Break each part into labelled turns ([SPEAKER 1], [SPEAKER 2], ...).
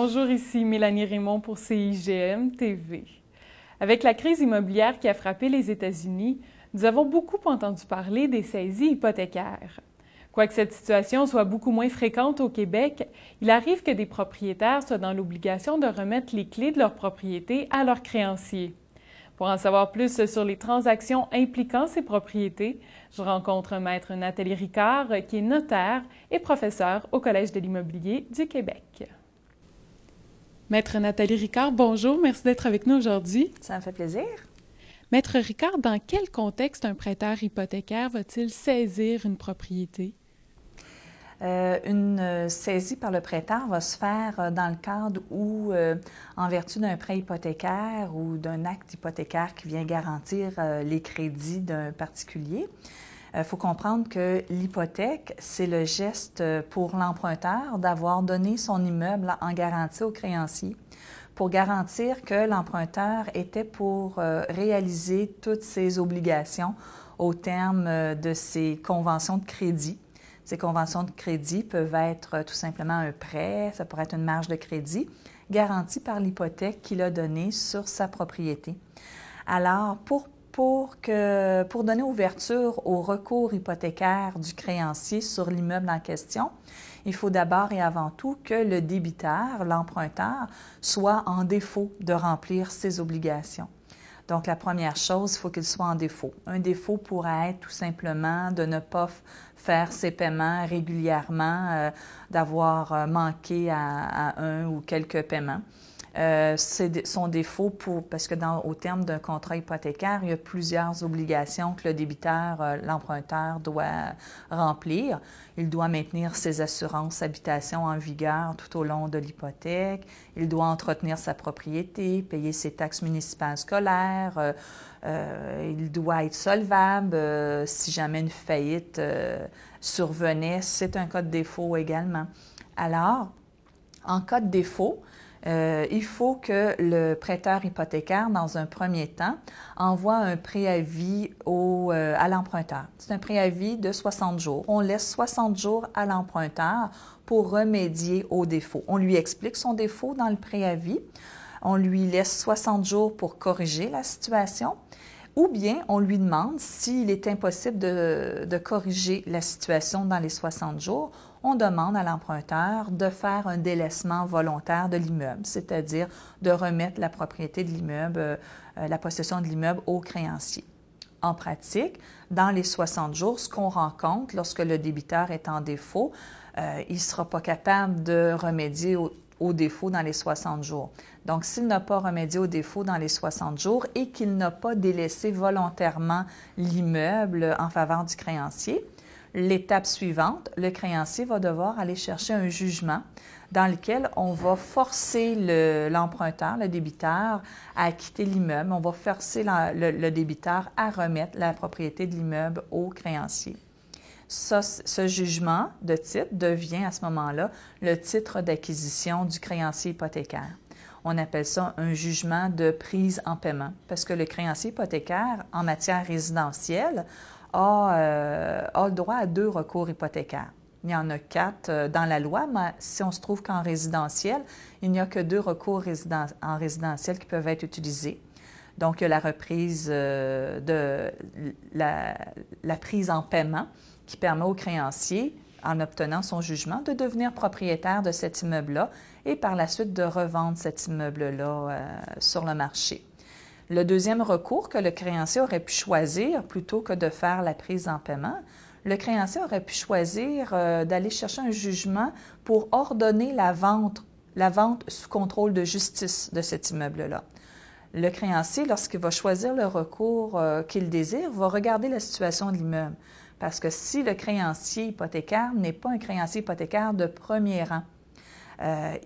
[SPEAKER 1] Bonjour, ici Mélanie Raymond pour CIGM TV. Avec la crise immobilière qui a frappé les États-Unis, nous avons beaucoup entendu parler des saisies hypothécaires. Quoique cette situation soit beaucoup moins fréquente au Québec, il arrive que des propriétaires soient dans l'obligation de remettre les clés de leur propriété à leurs créanciers. Pour en savoir plus sur les transactions impliquant ces propriétés, je rencontre Maître Nathalie Ricard, qui est notaire et professeure au Collège de l'immobilier du Québec. Maître Nathalie Ricard, bonjour, merci d'être avec nous aujourd'hui.
[SPEAKER 2] Ça me fait plaisir.
[SPEAKER 1] Maître Ricard, dans quel contexte un prêteur hypothécaire va-t-il saisir une propriété?
[SPEAKER 2] Une saisie par le prêteur va se faire dans le cadre où, en vertu d'un prêt hypothécaire ou d'un acte hypothécaire qui vient garantir les crédits d'un particulier. Il faut comprendre que l'hypothèque, c'est le geste pour l'emprunteur d'avoir donné son immeuble en garantie au créancier pour garantir que l'emprunteur était pour réaliser toutes ses obligations au terme de ses conventions de crédit. Ces conventions de crédit peuvent être tout simplement un prêt, ça pourrait être une marge de crédit garantie par l'hypothèque qu'il a donnée sur sa propriété. Alors, pour donner ouverture au recours hypothécaire du créancier sur l'immeuble en question, il faut d'abord et avant tout que le débiteur, l'emprunteur, soit en défaut de remplir ses obligations. Donc, la première chose, il faut qu'il soit en défaut. Un défaut pourrait être tout simplement de ne pas faire ses paiements régulièrement, d'avoir manqué à un ou quelques paiements. C'est son défaut parce que au terme d'un contrat hypothécaire, il y a plusieurs obligations que le débiteur, l'emprunteur doit remplir. Il doit maintenir ses assurances habitation en vigueur tout au long de l'hypothèque. Il doit entretenir sa propriété, payer ses taxes municipales scolaires. Il doit être solvable. Si jamais une faillite survenait, c'est un cas de défaut également. Alors, en cas de défaut, il faut que le prêteur hypothécaire, dans un premier temps, envoie un préavis à l'emprunteur. C'est un préavis de 60 jours. On laisse 60 jours à l'emprunteur pour remédier au défaut. On lui explique son défaut dans le préavis. On lui laisse 60 jours pour corriger la situation. Ou bien, on lui demande, s'il est impossible de corriger la situation dans les 60 jours, on demande à l'emprunteur de faire un délaissement volontaire de l'immeuble, c'est-à-dire de remettre la propriété de l'immeuble, la possession de l'immeuble au créancier. En pratique, dans les 60 jours, ce qu'on rencontre lorsque le débiteur est en défaut, il ne sera pas capable de remédier au défaut dans les 60 jours. Donc, s'il n'a pas remédié au défaut dans les 60 jours et qu'il n'a pas délaissé volontairement l'immeuble en faveur du créancier, l'étape suivante, le créancier va devoir aller chercher un jugement dans lequel on va forcer l'emprunteur, le débiteur, à quitter l'immeuble. On va forcer le débiteur à remettre la propriété de l'immeuble au créancier. Ce jugement de titre devient à ce moment-là le titre d'acquisition du créancier hypothécaire. On appelle ça un jugement de prise en paiement parce que le créancier hypothécaire en matière résidentielle a le droit à 2 recours hypothécaires. Il y en a 4 dans la loi, mais si on se trouve qu'en résidentiel, il n'y a que 2 recours en résidentiel qui peuvent être utilisés. Donc, il y a la reprise la prise en paiement qui permet au créancier, en obtenant son jugement, de devenir propriétaire de cet immeuble-là et par la suite de revendre cet immeuble-là sur le marché. Le deuxième recours que le créancier aurait pu choisir, plutôt que de faire la prise en paiement, le créancier aurait pu choisir d'aller chercher un jugement pour ordonner la vente sous contrôle de justice de cet immeuble-là. Le créancier, lorsqu'il va choisir le recours qu'il désire, va regarder la situation de l'immeuble. Parce que si le créancier hypothécaire n'est pas un créancier hypothécaire de premier rang,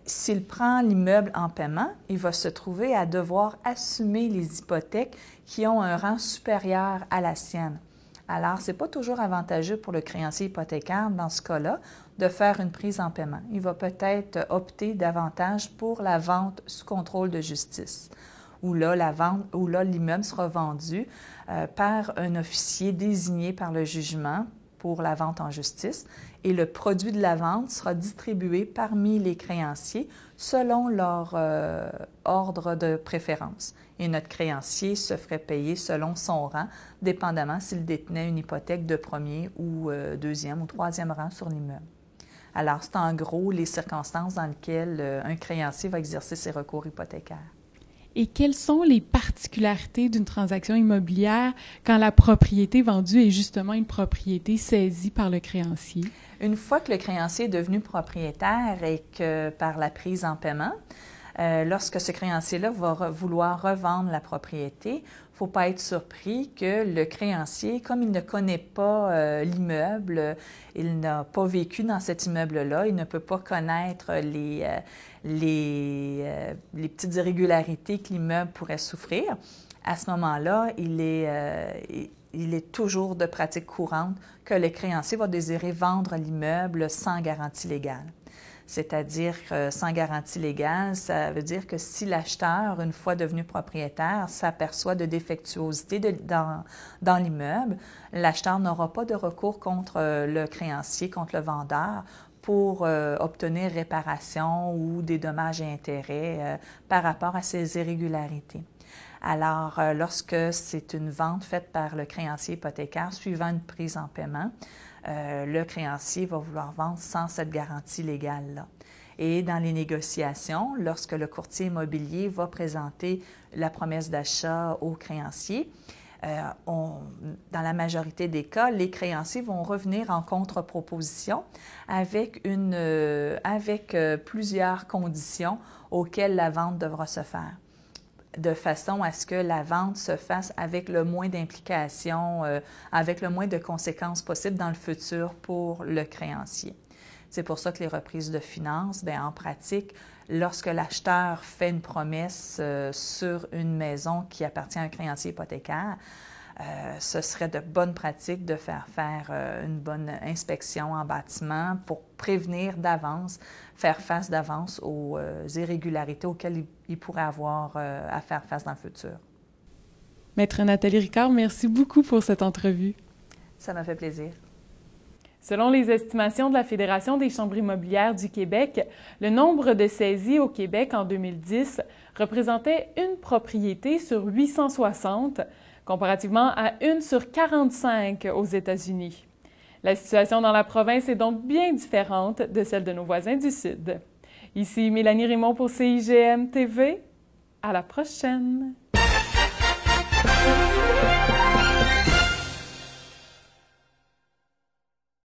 [SPEAKER 2] s'il prend l'immeuble en paiement, il va se trouver à devoir assumer les hypothèques qui ont un rang supérieur à la sienne. Alors, ce n'est pas toujours avantageux pour le créancier hypothécaire, dans ce cas-là, de faire une prise en paiement. Il va peut-être opter davantage pour la vente sous contrôle de justice, où là, l'immeuble sera vendu par un officier désigné par le jugement pour la vente en justice et le produit de la vente sera distribué parmi les créanciers selon leur ordre de préférence. Et notre créancier se ferait payer selon son rang, dépendamment s'il détenait une hypothèque de premier ou deuxième ou troisième rang sur l'immeuble. Alors, c'est en gros les circonstances dans lesquelles un créancier va exercer ses recours hypothécaires.
[SPEAKER 1] Et quelles sont les particularités d'une transaction immobilière quand la propriété vendue est justement une propriété saisie par le créancier?
[SPEAKER 2] Une fois que le créancier est devenu propriétaire et que par la prise en paiement, lorsque ce créancier-là va vouloir revendre la propriété, il ne faut pas être surpris que le créancier, comme il ne connaît pas l'immeuble, il n'a pas vécu dans cet immeuble-là, il ne peut pas connaître les petites irrégularités que l'immeuble pourrait souffrir. À ce moment-là, il est toujours de pratique courante que le créancier va désirer vendre l'immeuble sans garantie légale. C'est-à-dire sans garantie légale, ça veut dire que si l'acheteur, une fois devenu propriétaire, s'aperçoit de défectuosité dans l'immeuble, l'acheteur n'aura pas de recours contre le créancier, contre le vendeur, pour obtenir réparation ou des dommages et intérêts par rapport à ces irrégularités. Alors, lorsque c'est une vente faite par le créancier hypothécaire suivant une prise en paiement, le créancier va vouloir vendre sans cette garantie légale-là. Et dans les négociations, lorsque le courtier immobilier va présenter la promesse d'achat au créancier, dans la majorité des cas, les créanciers vont revenir en contre-proposition avec plusieurs conditions auxquelles la vente devra se faire, de façon à ce que la vente se fasse avec le moins d'implications, avec le moins de conséquences possibles dans le futur pour le créancier. C'est pour ça que les reprises de finances, en pratique, lorsque l'acheteur fait une promesse sur une maison qui appartient à un créancier hypothécaire, ce serait de bonne pratique de faire une bonne inspection en bâtiment pour prévenir d'avance, faire face d'avance aux irrégularités auxquelles il pourrait avoir à faire face dans le futur.
[SPEAKER 1] Maître Nathalie Ricard, merci beaucoup pour cette entrevue.
[SPEAKER 2] Ça m'a fait plaisir.
[SPEAKER 1] Selon les estimations de la Fédération des chambres immobilières du Québec, le nombre de saisies au Québec en 2010 représentait une propriété sur 860, comparativement à 1 sur 45 aux États-Unis. La situation dans la province est donc bien différente de celle de nos voisins du Sud. Ici Mélanie Raymond pour CIGM TV. À la prochaine!